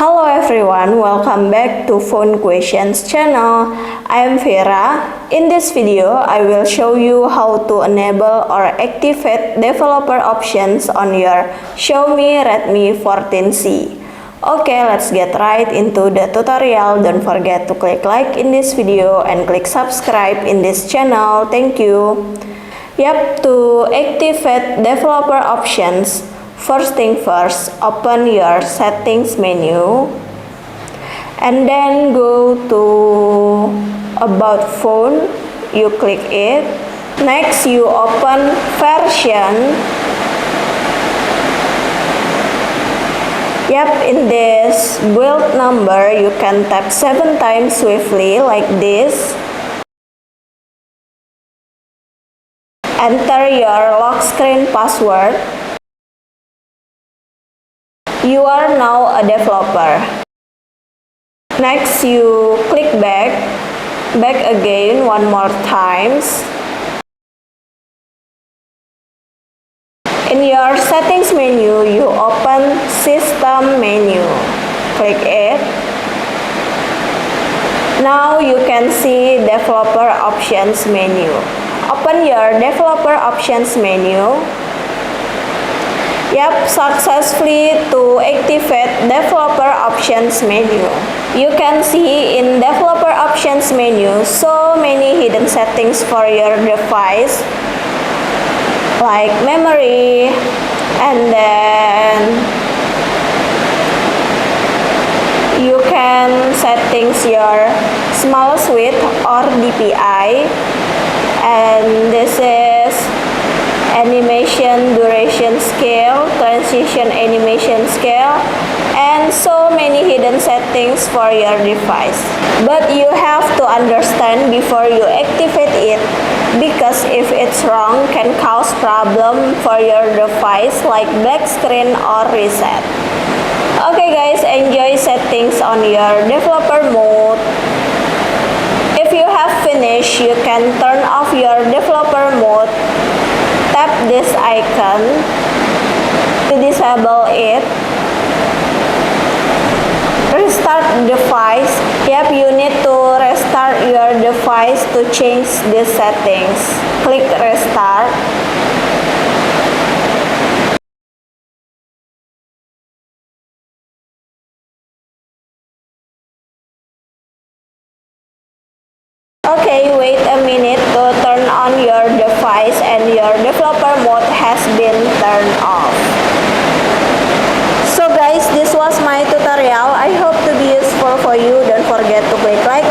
Hello everyone, welcome back to Phone Questions channel. I am Vera. In this video, I will show you how to enable or activate developer options on your Xiaomi Redmi 14C. Okay, let's get right into the tutorial. Don't forget to click like in this video and click subscribe in this channel. Thank you. To activate developer options, first thing first, open your settings menu and then go to about phone, you click it. Next you open version. In this build number you can tap 7 times swiftly like this. Enter your lock screen password. You are now a developer. Next you click back again one more times. In your settings menu, you open system menu. Click it. Now you can see developer options menu. Open your developer options menu. Successfully to activate developer options menu. You can see in developer options menu so many hidden settings for your device like memory, and then you can settings your smallest width or DPI, and this is animation duration scale, transition animation scale, and so many hidden settings for your device. But you have to understand before you activate it, because if it's wrong can cause problem for your device like black screen or reset. Okay guys, enjoy settings on your developer mode. If you have finished, you can turn off your developer mode. Tap this icon to disable it. Restart device. You need to restart your device to change these settings. Click restart. Okay, wait a minute to turn on your device and your developer mode has been turned off. So guys, this was my tutorial. I hope to be useful for you. Don't forget to click like